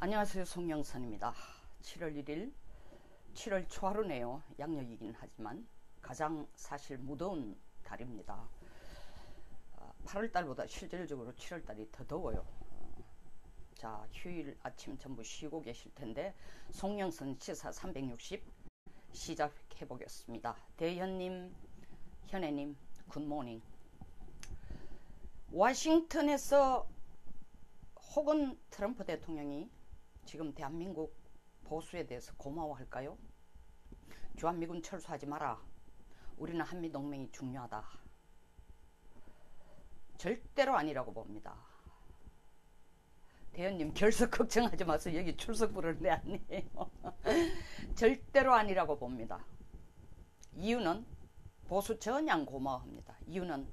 안녕하세요. 송영선입니다. 7월 1일 7월 초하루네요. 양력이긴 하지만 가장 사실 무더운 달입니다. 8월달보다 실질적으로 7월달이 더 더워요. 자, 휴일 아침 전부 쉬고 계실 텐데 송영선 시사 360 시작해 보겠습니다. 대현님, 현애님, 굿모닝. 워싱턴에서 혹은 트럼프 대통령이 지금 대한민국 보수에 대해서 고마워할까요? 주한미군 철수하지 마라. 우리는 한미동맹이 중요하다. 절대로 아니라고 봅니다. 대현님 결석 걱정하지 마세요. 여기 출석 부르는데 아니에요. 절대로 아니라고 봅니다. 이유는 보수 전혀 안 고마워합니다. 이유는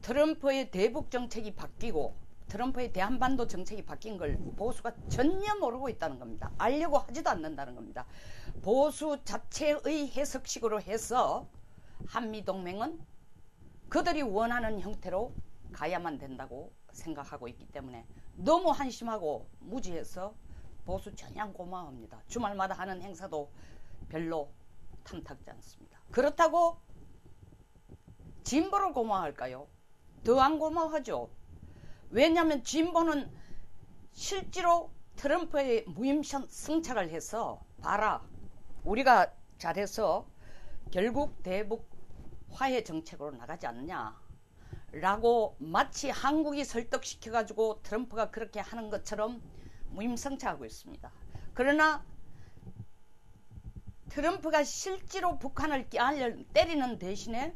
트럼프의 대북 정책이 바뀌고 트럼프의 대한반도 정책이 바뀐 걸 보수가 전혀 모르고 있다는 겁니다. 알려고 하지도 않는다는 겁니다. 보수 자체의 해석식으로 해서 한미동맹은 그들이 원하는 형태로 가야만 된다고 생각하고 있기 때문에 너무 한심하고 무지해서 보수 전혀 안 고마워합니다. 주말마다 하는 행사도 별로 탐탁지 않습니다. 그렇다고 진보를 고마워할까요? 더 안 고마워하죠. 왜냐하면 진보는 실제로 트럼프의 무임 승차를 해서 봐라, 우리가 잘해서 결국 대북 화해 정책으로 나가지 않느냐 라고 마치 한국이 설득시켜가지고 트럼프가 그렇게 하는 것처럼 무임승차하고 있습니다. 그러나 트럼프가 실제로 북한을 때리는 대신에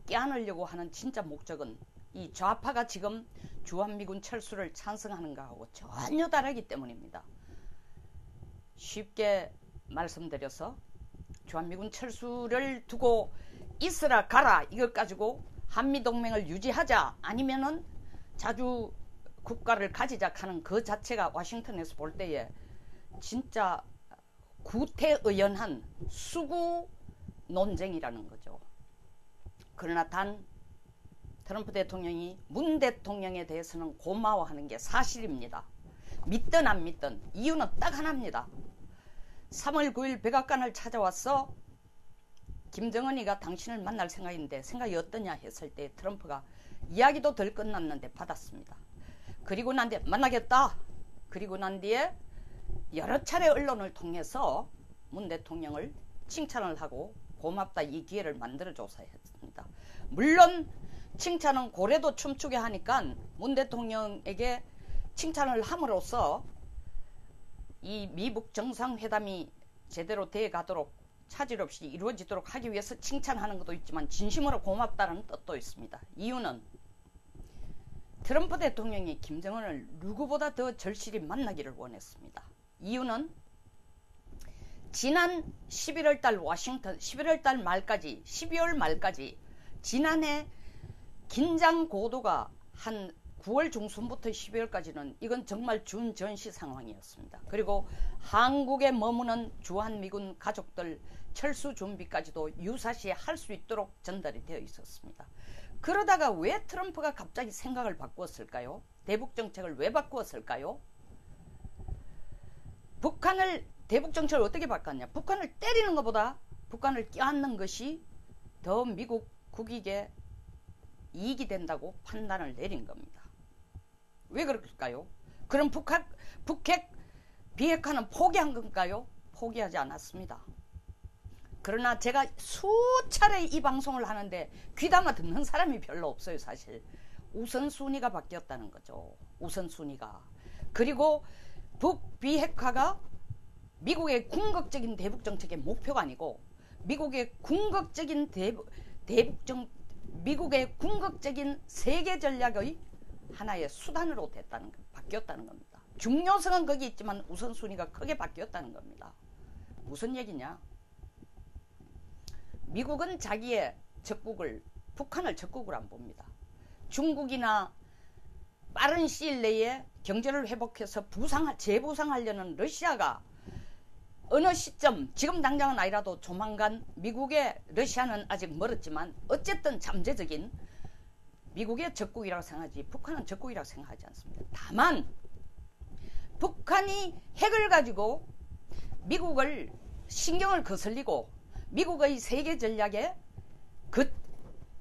깨안으려고 하는 진짜 목적은 이 좌파가 지금 주한미군 철수를 찬성하는 것하고 전혀 다르기 때문입니다. 쉽게 말씀드려서 주한미군 철수를 두고 있으라 가라 이것 가지고 한미동맹을 유지하자 아니면은 자주 국가를 가지자 하는 그 자체가 워싱턴에서 볼 때에 진짜 구태의연한 수구 논쟁이라는 거죠. 그러나 단 트럼프 대통령이 문 대통령에 대해서는 고마워하는 게 사실입니다. 믿든 안 믿든 이유는 딱 하나입니다. 3월 9일 백악관을 찾아와서 김정은이가 당신을 만날 생각인데 생각이 어떠냐 했을 때 트럼프가 이야기도 덜 끝났는데 받았습니다. 그리고 난 뒤에 만나겠다. 그리고 난 뒤에 여러 차례 언론을 통해서 문 대통령을 칭찬을 하고 고맙다 이 기회를 만들어줘서 했습니다. 물론 칭찬은 고래도 춤추게 하니까 문 대통령에게 칭찬을 함으로써 이 미북 정상회담이 제대로 돼가도록 차질 없이 이루어지도록 하기 위해서 칭찬하는 것도 있지만 진심으로 고맙다는 뜻도 있습니다. 이유는 트럼프 대통령이 김정은을 누구보다 더 절실히 만나기를 원했습니다. 이유는 지난 11월달 워싱턴 11월달 말까지 12월 말까지 지난해 긴장 고도가 한 9월 중순부터 12월까지는 이건 정말 준전시 상황이었습니다. 그리고 한국에 머무는 주한미군 가족들 철수 준비까지도 유사시 할 수 있도록 전달이 되어 있었습니다. 그러다가 왜 트럼프가 갑자기 생각을 바꾸었을까요? 대북 정책을 왜 바꾸었을까요? 대북 정책을 어떻게 바꿨냐? 북한을 때리는 것보다 북한을 껴안는 것이 더 미국 국익에 이익이 된다고 판단을 내린 겁니다. 왜 그럴까요? 그럼 북핵 비핵화는 포기한 건가요? 포기하지 않았습니다. 그러나 제가 수차례 이 방송을 하는데 귀담아 듣는 사람이 별로 없어요. 사실 우선순위가 바뀌었다는 거죠. 우선순위가. 그리고 북비핵화가 미국의 궁극적인 대북 정책의 목표가 아니고 미국의 궁극적인 미국의 궁극적인 세계 전략의 하나의 수단으로 바뀌었다는 겁니다. 중요성은 거기 있지만 우선순위가 크게 바뀌었다는 겁니다. 무슨 얘기냐? 미국은 자기의 적국을 북한을 적국으로 안 봅니다. 중국이나 빠른 시일 내에 경제를 회복해서 재부상하려는 러시아가 어느 시점 지금 당장은 아니라도 조만간 미국의 러시아는 아직 멀었지만 어쨌든 잠재적인 미국의 적국이라고 생각하지 북한은 적국이라고 생각하지 않습니다. 다만 북한이 핵을 가지고 미국을 신경을 거슬리고 미국의 세계 전략에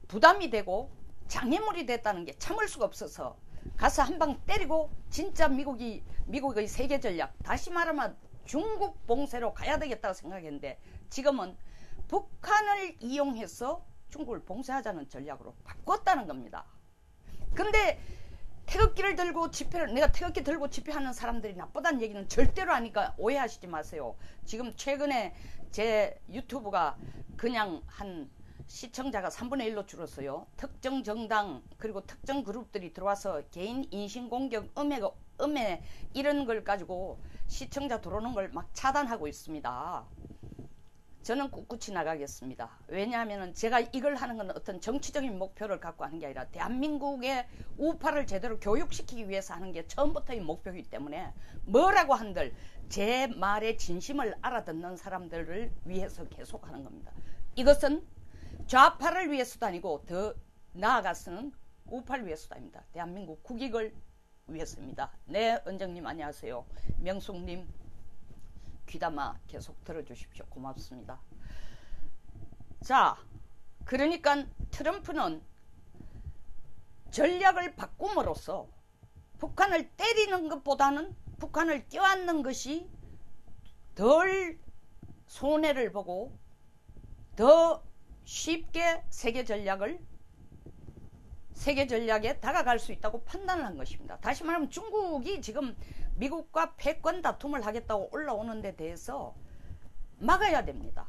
부담이 되고 장애물이 됐다는 게 참을 수가 없어서 가서 한 방 때리고 진짜 미국의 세계 전략, 다시 말하면 중국 봉쇄로 가야 되겠다고 생각했는데 지금은 북한을 이용해서 중국을 봉쇄하자는 전략으로 바꿨다는 겁니다. 근데 태극기를 들고 내가 태극기 들고 집회하는 사람들이 나쁘다는 얘기는 절대로 아니까 오해하시지 마세요. 지금 최근에 제 유튜브가 그냥 한 시청자가 3분의 1로 줄었어요. 특정 정당 그리고 특정 그룹들이 들어와서 개인 인신공격, 음해 이런 걸 가지고 시청자 들어오는 걸 막 차단하고 있습니다. 저는 꿋꿋이 나가겠습니다. 왜냐하면 제가 이걸 하는 건 어떤 정치적인 목표를 갖고 하는 게 아니라 대한민국의 우파를 제대로 교육시키기 위해서 하는 게 처음부터의 목표이기 때문에 뭐라고 한들 제 말의 진심을 알아듣는 사람들을 위해서 계속 하는 겁니다. 이것은 좌파를 위해서도 아니고 더 나아가서는 우파를 위해서도 아닙니다. 대한민국 국익을 위해서입니다. 네, 은정님 안녕하세요. 명숙님 귀담아 계속 들어주십시오. 고맙습니다. 자, 그러니까 트럼프는 전략을 바꿈으로써 북한을 때리는 것보다는 북한을 껴안는 것이 덜 손해를 보고 더 쉽게 세계 전략에 다가갈 수 있다고 판단을 한 것입니다. 다시 말하면 중국이 지금 미국과 패권 다툼을 하겠다고 올라오는 데 대해서 막아야 됩니다.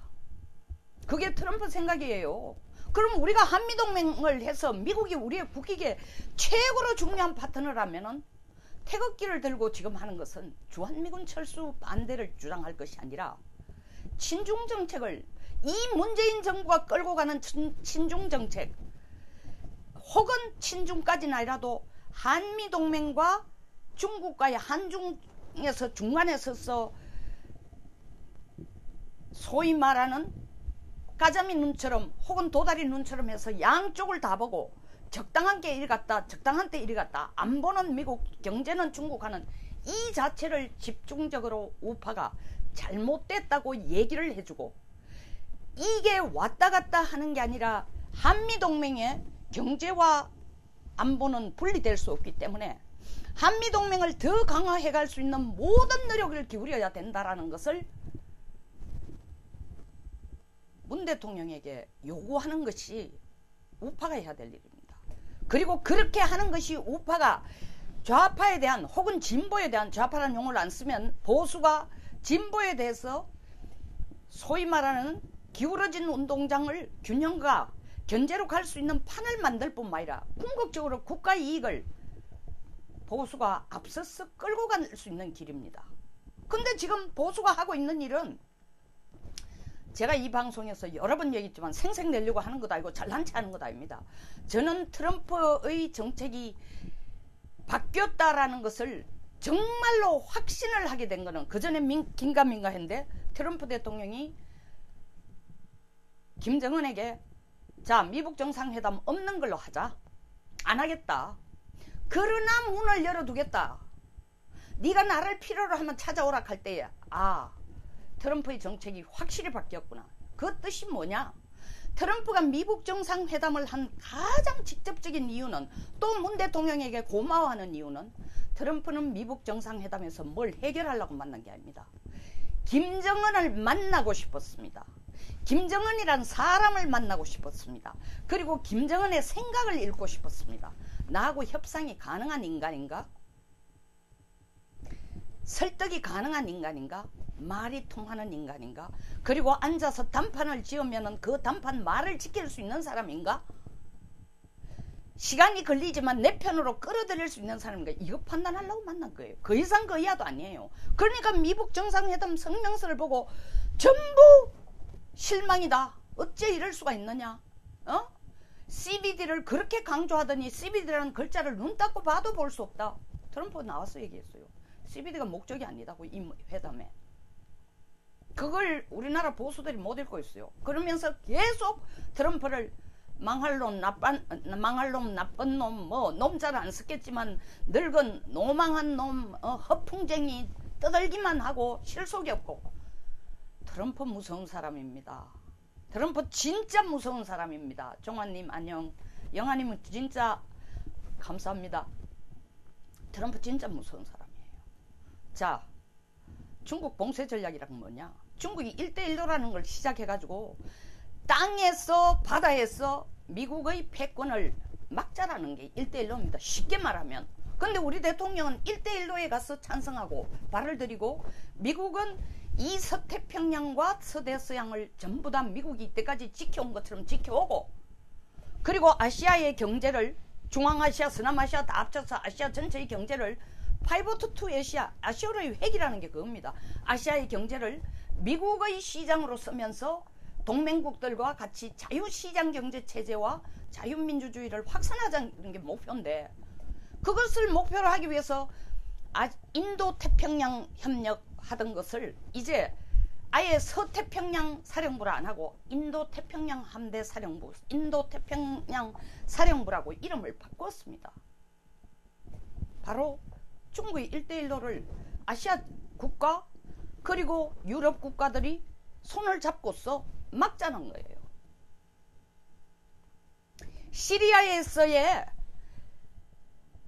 그게 트럼프 생각이에요. 그럼 우리가 한미동맹을 해서 미국이 우리의 국익에 최고로 중요한 파트너라면은 태극기를 들고 지금 하는 것은 주한미군 철수 반대를 주장할 것이 아니라 친중 정책을 이 문재인 정부가 끌고 가는 친중 정책 혹은 친중까지는 아니라도 한미동맹과 중국과의 한중에서 중간에 서서 소위 말하는 까자미 눈처럼 혹은 도다리 눈처럼 해서 양쪽을 다 보고 적당한 게 이리 갔다 적당한 때 이리 갔다 안 보는 미국 경제는 중국 하는 이 자체를 집중적으로 우파가 잘못됐다고 얘기를 해주고 이게 왔다 갔다 하는 게 아니라 한미동맹의 경제와 안보는 분리될 수 없기 때문에 한미동맹을 더 강화해 갈 수 있는 모든 노력을 기울여야 된다라는 것을 문 대통령에게 요구하는 것이 우파가 해야 될 일입니다. 그리고 그렇게 하는 것이 우파가 좌파에 대한 혹은 진보에 대한 좌파라는 용어를 안 쓰면 보수가 진보에 대해서 소위 말하는 기울어진 운동장을 균형과 견제로 갈 수 있는 판을 만들 뿐만 아니라 궁극적으로 국가 이익을 보수가 앞서서 끌고 갈 수 있는 길입니다. 근데 지금 보수가 하고 있는 일은 제가 이 방송에서 여러 번 얘기했지만 생색내려고 하는 것도 아니고 잘난 체 하는 것도 아닙니다. 저는 트럼프의 정책이 바뀌었다라는 것을 정말로 확신을 하게 된 거는 그전에 긴가민가 했는데 트럼프 대통령이 김정은에게 자 미북 정상회담 없는 걸로 하자. 안 하겠다. 그러나 문을 열어두겠다. 네가 나를 필요로 하면 찾아오라 할 때에 아 트럼프의 정책이 확실히 바뀌었구나. 그 뜻이 뭐냐? 트럼프가 미북 정상회담을 한 가장 직접적인 이유는 또 문 대통령에게 고마워하는 이유는 트럼프는 미북 정상회담에서 뭘 해결하려고 만난 게 아닙니다. 김정은을 만나고 싶었습니다. 김정은이란 사람을 만나고 싶었습니다. 그리고 김정은의 생각을 읽고 싶었습니다. 나하고 협상이 가능한 인간인가? 설득이 가능한 인간인가? 말이 통하는 인간인가? 그리고 앉아서 단판을 지으면 그 단판 말을 지킬 수 있는 사람인가? 시간이 걸리지만 내 편으로 끌어들일 수 있는 사람인가? 이거 판단하려고 만난 거예요. 그 이상 그 이하도 아니에요. 그러니까 미북 정상회담 성명서를 보고 전부 실망이다. 어째 이럴 수가 있느냐? CBD를 그렇게 강조하더니 CBD라는 글자를 눈 닦고 봐도 볼 수 없다. 트럼프가 나와서 얘기했어요. CBD가 목적이 아니다고 이 회담에. 그걸 우리나라 보수들이 못 읽고 있어요. 그러면서 계속 트럼프를 망할 놈, 나쁜 놈, 뭐, 놈 잘 안 썼겠지만, 늙은, 노망한 놈, 허풍쟁이, 떠들기만 하고 실속이 없고. 트럼프 무서운 사람입니다. 트럼프 진짜 무서운 사람입니다. 종환님 안녕. 영아님은 진짜 감사합니다. 트럼프 진짜 무서운 사람이에요. 자, 중국 봉쇄 전략이란 뭐냐? 중국이 1대1로라는 걸 시작해가지고 땅에서 바다에서 미국의 패권을 막자라는 게 1대1로입니다. 쉽게 말하면. 근데 우리 대통령은 1대1로에 가서 찬성하고 발을 들이고 미국은 이 서태평양과 서대서양을 전부 다 미국이 이때까지 지켜온 것처럼 지켜오고 그리고 아시아의 경제를 중앙아시아, 서남아시아 다 합쳐서 아시아 전체의 경제를 파이보트 투 아시아, 아시아의 획이라는 게 그겁니다. 아시아의 경제를 미국의 시장으로 쓰면서 동맹국들과 같이 자유시장 경제 체제와 자유민주주의를 확산하자는 게 목표인데 그것을 목표로 하기 위해서 인도태평양 협력 하던 것을 이제 아예 서태평양 사령부를 안 하고 인도태평양 함대 사령부, 인도태평양 사령부라고 이름을 바꿨습니다. 바로 중국의 1대1로를 아시아 국가 그리고 유럽 국가들이 손을 잡고서 막자는 거예요. 시리아에서의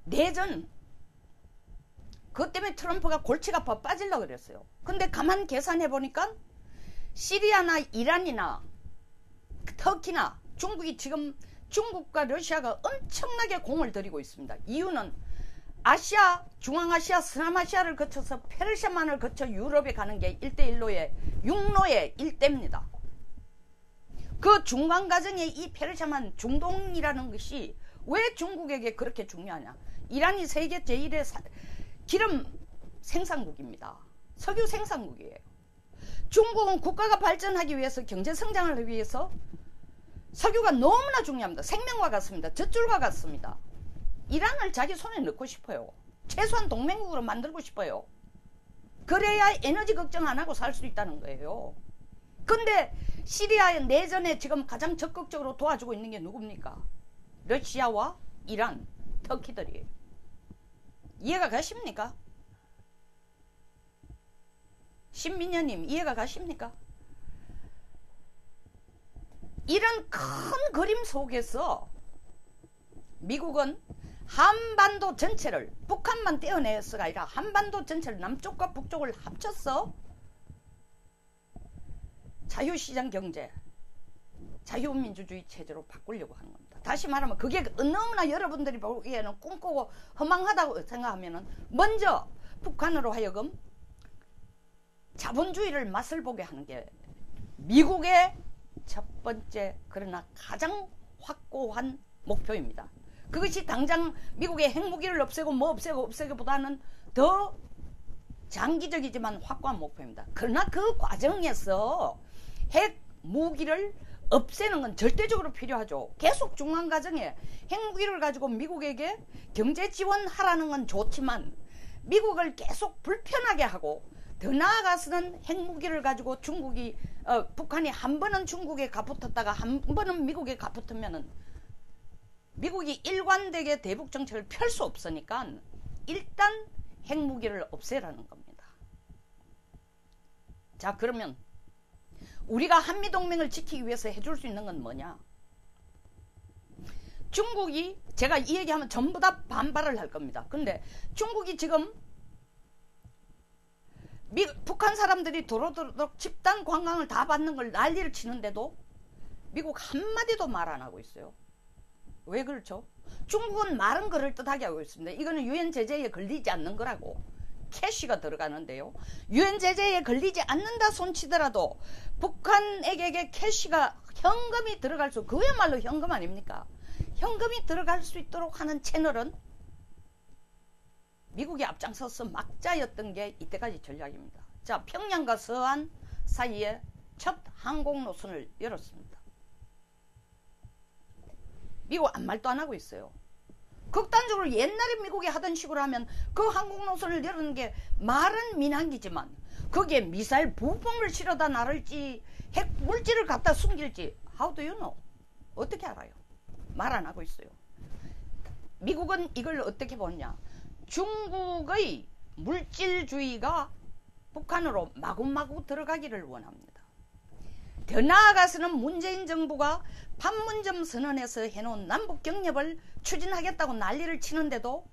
내전 그것 때문에 트럼프가 골치가 아파 빠지려고 그랬어요. 근데 가만 계산해 보니까 시리아나 이란이나 터키나 중국이 지금 중국과 러시아가 엄청나게 공을 들이고 있습니다. 이유는 아시아, 중앙아시아, 서남아시아를 거쳐서 페르시아만을 거쳐 유럽에 가는 게 1대1로의 육로의 일대입니다. 그 중간 과정에 이 페르시아만 중동이라는 것이 왜 중국에게 그렇게 중요하냐? 이란이 세계 제1의 기름 생산국입니다. 석유 생산국이에요. 중국은 국가가 발전하기 위해서 경제 성장을 하기 위해서 석유가 너무나 중요합니다. 생명과 같습니다. 젖줄과 같습니다. 이란을 자기 손에 넣고 싶어요. 최소한 동맹국으로 만들고 싶어요. 그래야 에너지 걱정 안 하고 살 수 있다는 거예요. 근데 시리아의 내전에 지금 가장 적극적으로 도와주고 있는 게 누굽니까? 러시아와 이란, 터키들이에요. 이해가 가십니까? 신민여님 이해가 가십니까? 이런 큰 그림 속에서 미국은 한반도 전체를 북한만 떼어내서가 아니라 한반도 전체를 남쪽과 북쪽을 합쳐서 자유시장 경제, 자유민주주의 체제로 바꾸려고 하는 겁니다. 다시 말하면 그게 너무나 여러분들이 보기에는 꿈꾸고 허망하다고 생각하면은 먼저 북한으로 하여금 자본주의를 맛을 보게 하는 게 미국의 첫 번째 그러나 가장 확고한 목표입니다. 그것이 당장 미국의 핵무기를 없애고 뭐 없애고보다는 더 장기적이지만 확고한 목표입니다. 그러나 그 과정에서 핵무기를 없애는 건 절대적으로 필요하죠. 계속 중간 과정에 핵무기를 가지고 미국에게 경제 지원하라는 건 좋지만 미국을 계속 불편하게 하고 더 나아가서는 핵무기를 가지고 북한이 한 번은 중국에 가붙었다가 한 번은 미국에 가붙으면은 미국이 일관되게 대북 정책을 펼 수 없으니까 일단 핵무기를 없애라는 겁니다. 자, 그러면 우리가 한미동맹을 지키기 위해서 해줄 수 있는 건 뭐냐? 중국이 제가 이 얘기하면 전부 다 반발을 할 겁니다. 근데 중국이 지금 북한 사람들이 도로도록 집단 관광을 다 받는 걸 난리를 치는데도 미국 한마디도 말 안 하고 있어요. 왜 그렇죠? 중국은 말은 그럴듯하게 하고 있습니다. 이거는 유엔 제재에 걸리지 않는 거라고. 캐시가 들어가는데요. 유엔 제재에 걸리지 않는다 손치더라도 북한에게 캐시가 현금이 들어갈 수, 그야말로 현금 아닙니까? 현금이 들어갈 수 있도록 하는 채널은 미국이 앞장서서 막자였던 게 이때까지 전략입니다. 자, 평양과 서안 사이에 첫 항공 노선을 열었습니다. 미국 아무 말도 안 하고 있어요. 극단적으로 옛날에 미국이 하던 식으로 하면 그 항공 노선을 열는 게 말은 민항기지만 거기에 미사일 부품을 실어다 나를지 핵 물질을 갖다 숨길지 how do you know? 어떻게 알아요? 말 안 하고 있어요. 미국은 이걸 어떻게 보느냐. 중국의 물질주의가 북한으로 마구마구 들어가기를 원합니다. 더 나아가서는 문재인 정부가 판문점 선언에서 해놓은 남북 경협을 추진하겠다고 난리를 치는데도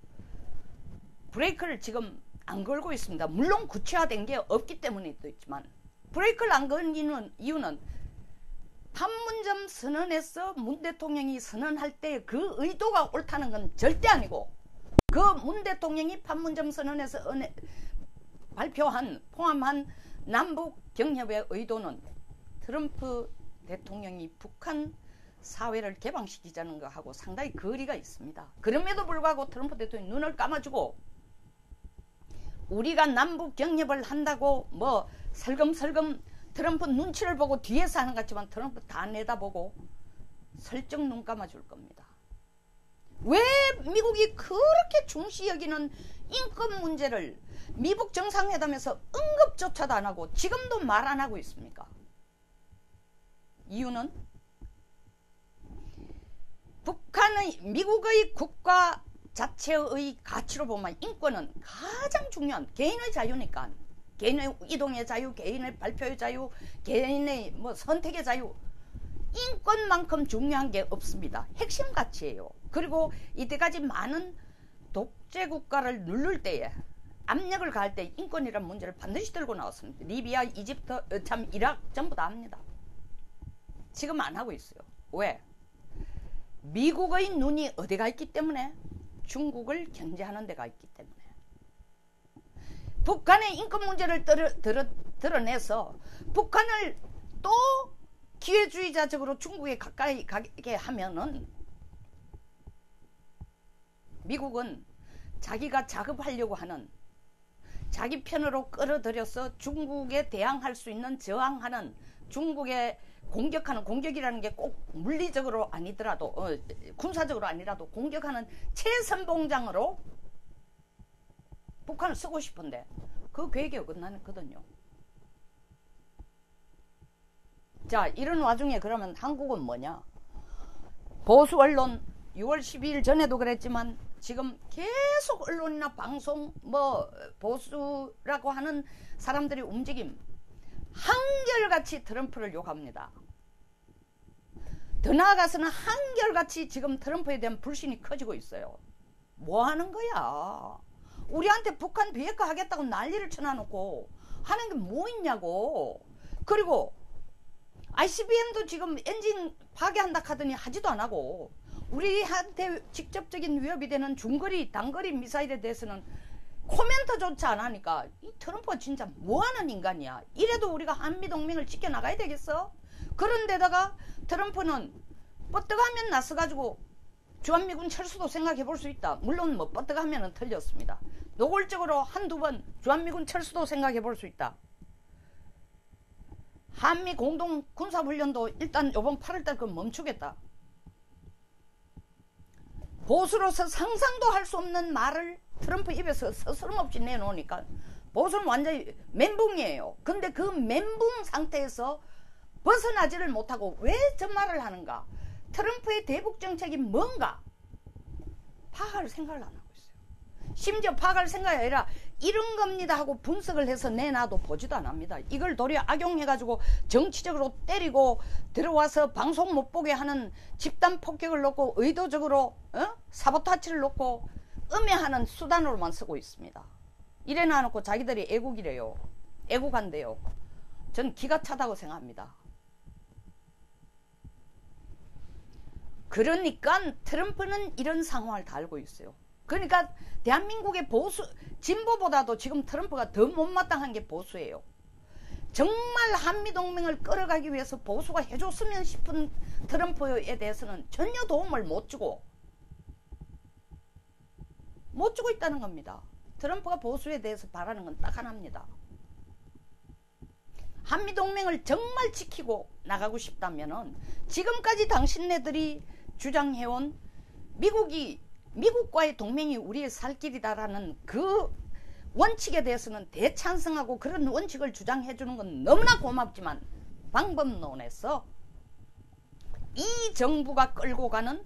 브레이크를 지금 안 걸고 있습니다. 물론 구체화된 게 없기 때문에도 있지만 브레이크를 안 걸리는 이유는 판문점 선언에서 문 대통령이 선언할 때 그 의도가 옳다는 건 절대 아니고, 그 문 대통령이 판문점 선언에서 포함한 남북 경협의 의도는 트럼프 대통령이 북한 사회를 개방시키자는 것하고 상당히 거리가 있습니다. 그럼에도 불구하고 트럼프 대통령이 눈을 감아주고 우리가 남북 경협을 한다고 뭐 설금설금 트럼프 눈치를 보고 뒤에서 하는 것 같지만 트럼프 다 내다보고 설정 눈 감아줄 겁니다. 왜 미국이 그렇게 중시 여기는 인권 문제를 미북 정상회담에서 언급조차도 안 하고 지금도 말 안 하고 있습니까? 이유는 미국의 국가 자체의 가치로 보면 인권은 가장 중요한 개인의 자유니까, 개인의 이동의 자유, 개인의 발표의 자유, 개인의 뭐 선택의 자유, 인권만큼 중요한 게 없습니다. 핵심 가치예요. 그리고 이때까지 많은 독재 국가를 누를 때에, 압력을 가할 때 인권이라는 문제를 반드시 들고 나왔습니다. 리비아, 이집트, 이라크 전부 다 합니다. 지금 안 하고 있어요. 왜? 미국의 눈이 어디가 있기 때문에? 중국을 견제하는 데가 있기 때문에. 북한의 인권 문제를 드러내서 북한을 또 기회주의자적으로 중국에 가까이 가게 하면은 미국은 자기가 작업하려고 하는, 자기 편으로 끌어들여서 중국에 대항할 수 있는, 저항하는, 중국에 공격하는, 공격이라는 게 꼭 물리적으로 아니더라도 군사적으로 아니라도 공격하는 최선봉장으로 북한을 쓰고 싶은데 그 계획이 어긋나거든요. 자, 이런 와중에 그러면 한국은 뭐냐? 보수 언론 6월 12일 전에도 그랬지만 지금 계속 언론이나 방송 뭐 보수라고 하는 사람들의 움직임 한결같이 트럼프를 욕합니다. 더 나아가서는 한결같이 지금 트럼프에 대한 불신이 커지고 있어요. 뭐 하는 거야? 우리한테 북한 비핵화 하겠다고 난리를 쳐놔놓고 하는 게 뭐 있냐고. 그리고 ICBM도 지금 엔진 파괴한다 하더니 하지도 안 하고, 우리한테 직접적인 위협이 되는 중거리, 단거리 미사일에 대해서는 코멘트조차 안 하니까 이 트럼프가 진짜 뭐하는 인간이야. 이래도 우리가 한미동맹을 지켜나가야 되겠어? 그런데다가 트럼프는 뻗떡하면 나서가지고 주한미군 철수도 생각해 볼 수 있다. 물론 뭐 뻗떡하면 틀렸습니다. 노골적으로 한두 번 주한미군 철수도 생각해 볼 수 있다. 한미 공동 군사훈련도 일단 이번 8월달 그 멈추겠다. 보수로서 상상도 할 수 없는 말을 트럼프 입에서 서스럼없이 내놓으니까 보수는 완전히 멘붕이에요. 근데 그 멘붕 상태에서 벗어나지를 못하고 왜 저 말을 하는가? 트럼프의 대북 정책이 뭔가 파악할 생각을 안 하고 있어요. 심지어 파악할 생각이 아니라 이런 겁니다 하고 분석을 해서 내놔도 보지도 안 합니다. 이걸 도리어 악용해가지고 정치적으로 때리고 들어와서 방송 못 보게 하는 집단 폭격을 놓고 의도적으로 사보타치를 놓고 음해하는 수단으로만 쓰고 있습니다. 이래 놔놓고 자기들이 애국이래요. 애국한대요. 전 기가 차다고 생각합니다. 그러니까 트럼프는 이런 상황을 다 알고 있어요. 그러니까 대한민국의 보수, 진보보다도 지금 트럼프가 더 못마땅한 게 보수예요. 정말 한미동맹을 끌어가기 위해서 보수가 해줬으면 싶은 트럼프에 대해서는 전혀 도움을 못 주고 있다는 겁니다. 트럼프가 보수에 대해서 바라는 건 딱 하나입니다. 한미동맹을 정말 지키고 나가고 싶다면은 지금까지 당신네들이 주장해온 미국과의 동맹이 우리의 살 길이다라는 그 원칙에 대해서는 대찬성하고 그런 원칙을 주장해 주는 건 너무나 고맙지만, 방법론에서 이 정부가 끌고 가는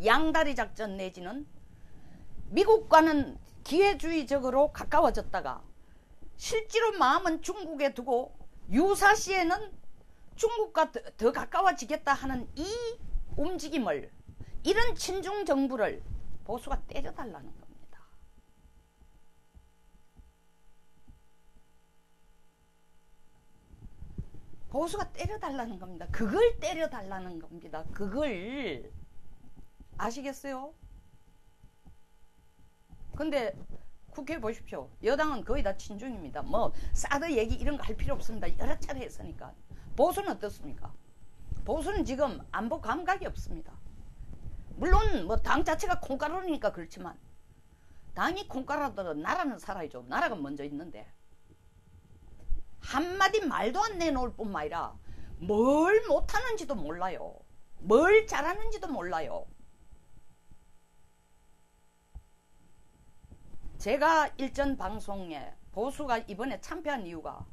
양다리 작전 내지는 미국과는 기회주의적으로 가까워졌다가 실제로 마음은 중국에 두고 유사시에는 중국과 더 가까워지겠다 하는 이 움직임을, 이런 친중 정부를 보수가 때려달라는 겁니다. 보수가 때려달라는 겁니다. 그걸 때려달라는 겁니다. 그걸 아시겠어요? 근데 국회 보십시오. 여당은 거의 다 친중입니다. 뭐 사드 얘기 이런 거 할 필요 없습니다. 여러 차례 했으니까. 보수는 어떻습니까? 보수는 지금 안보 감각이 없습니다. 물론 뭐 당 자체가 콩가루니까 그렇지만 당이 콩가루라도 나라는 살아야죠. 나라가 먼저 있는데 한마디 말도 안 내놓을 뿐만 아니라 뭘 못하는지도 몰라요. 뭘 잘하는지도 몰라요. 제가 일전 방송에 보수가 이번에 참패한 이유가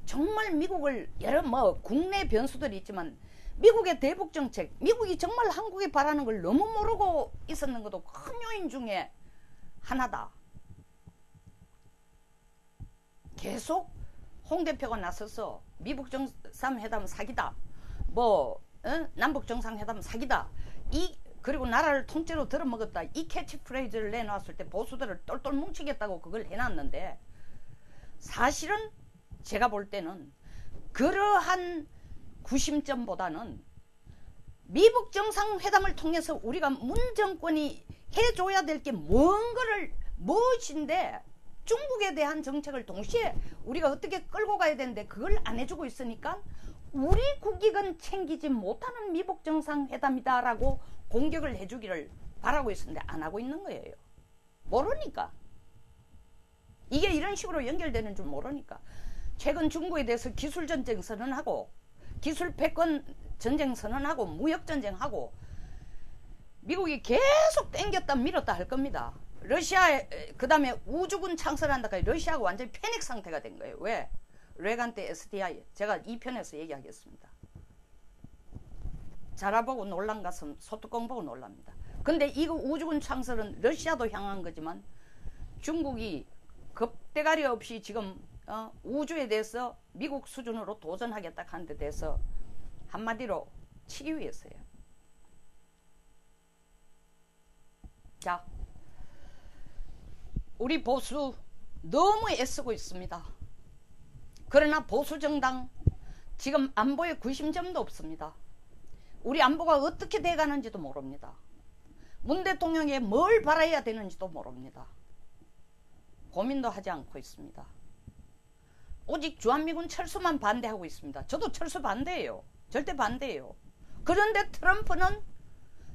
정말 미국을, 여러 뭐 국내 변수들이 있지만 미국의 대북 정책, 미국이 정말 한국에 바라는 걸 너무 모르고 있었는 것도 큰 요인 중에 하나다. 계속 홍 대표가 나서서 미국 정상회담 사기다, 뭐 남북 정상회담 사기다, 그리고 나라를 통째로 들어먹었다, 이 캐치프레이즈를 내놨을 때 보수들을 똘똘 뭉치겠다고 그걸 해놨는데, 사실은 제가 볼 때는 그러한 구심점보다는 미국 정상회담을 통해서 우리가 문 정권이 해줘야 될 게 무엇인데, 중국에 대한 정책을 동시에 우리가 어떻게 끌고 가야 되는데 그걸 안 해주고 있으니까 우리 국익은 챙기지 못하는 미국 정상회담이다라고 공격을 해주기를 바라고 있었는데 안 하고 있는 거예요. 모르니까. 이게 이런 식으로 연결되는 줄 모르니까. 최근 중국에 대해서 기술전쟁 선언하고, 기술 패권 전쟁 선언하고, 무역전쟁하고, 미국이 계속 땡겼다 밀었다 할 겁니다. 러시아, 그 다음에 우주군 창설한다까지 러시아가 완전히 패닉 상태가 된 거예요. 왜? 레간 때 SDI. 제가 2편에서 얘기하겠습니다. 자라보고 놀란 가슴, 소뚜껑 보고 놀랍니다. 근데 이거 우주군 창설은 러시아도 향한 거지만 중국이 겁대가리 없이 지금 우주에 대해서 미국 수준으로 도전하겠다 하는 데 대해서 한마디로 치기 위해서요. 자, 우리 보수 너무 애쓰고 있습니다. 그러나 보수 정당 지금 안보에 구심점도 없습니다. 우리 안보가 어떻게 돼가는지도 모릅니다. 문 대통령에 뭘 바라야 되는지도 모릅니다. 고민도 하지 않고 있습니다. 오직 주한미군 철수만 반대하고 있습니다. 저도 철수 반대예요. 절대 반대예요. 그런데 트럼프는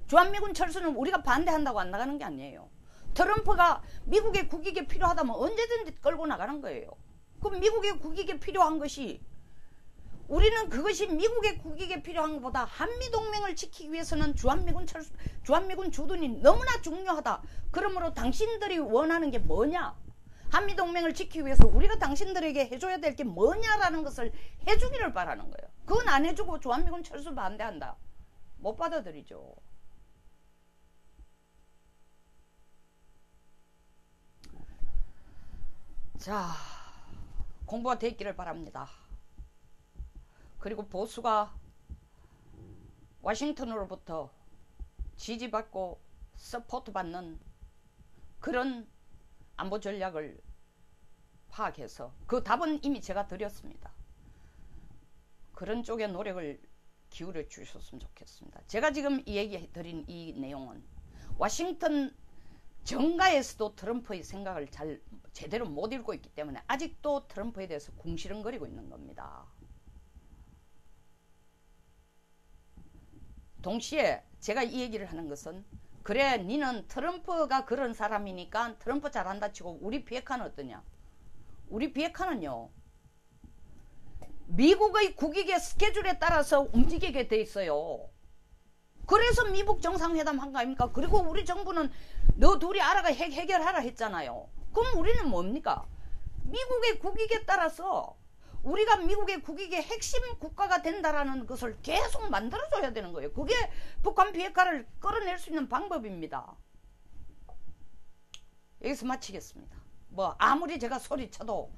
주한미군 철수는 우리가 반대한다고 안 나가는 게 아니에요. 트럼프가 미국의 국익에 필요하다면 언제든지 끌고 나가는 거예요. 그럼 미국의 국익에 필요한 것이, 우리는 그것이 미국의 국익에 필요한 것보다 한미동맹을 지키기 위해서는 주한미군 주둔이 너무나 중요하다. 그러므로 당신들이 원하는 게 뭐냐? 한미동맹을 지키기 위해서 우리가 당신들에게 해줘야 될 게 뭐냐라는 것을 해주기를 바라는 거예요. 그건 안 해주고 주한미군 철수 반대한다. 못 받아들이죠. 자, 공부가 됐기를 바랍니다. 그리고 보수가 워싱턴으로부터 지지받고 서포트 받는 그런 안보 전략을 파악해서, 그 답은 이미 제가 드렸습니다. 그런 쪽에 노력을 기울여 주셨으면 좋겠습니다. 제가 지금 이 얘기 드린 이 내용은 워싱턴 정가에서도 트럼프의 생각을 제대로 못 읽고 있기 때문에 아직도 트럼프에 대해서 궁시렁거리고 있는 겁니다. 동시에 제가 이 얘기를 하는 것은, 그래 니는 트럼프가 그런 사람이니까 트럼프 잘한다 치고 우리 비핵화는 어떠냐? 우리 비핵화는요, 미국의 국익의 스케줄에 따라서 움직이게 돼 있어요. 그래서 미국 정상회담 한 거 아닙니까? 그리고 우리 정부는 너 둘이 알아가 해결하라 했잖아요. 그럼 우리는 뭡니까? 미국의 국익에 따라서 우리가 미국의 국익의 핵심 국가가 된다라는 것을 계속 만들어줘야 되는 거예요. 그게 북한 비핵화를 끌어낼 수 있는 방법입니다. 여기서 마치겠습니다. 뭐 아무리 제가 소리쳐도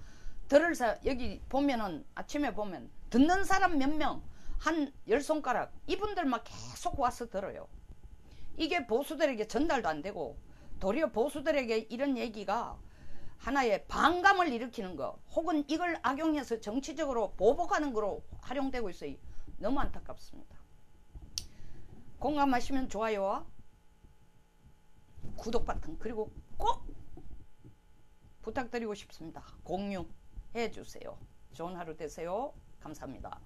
여기 보면은 아침에 보면 듣는 사람 몇 명, 한 10손가락 이분들만 계속 와서 들어요. 이게 보수들에게 전달도 안 되고 도리어 보수들에게 이런 얘기가 하나의 반감을 일으키는 거 혹은 이걸 악용해서 정치적으로 보복하는 거로 활용되고 있어요. 너무 안타깝습니다. 공감하시면 좋아요와 구독 버튼 그리고 꼭 부탁드리고 싶습니다. 공유해 주세요. 좋은 하루 되세요. 감사합니다.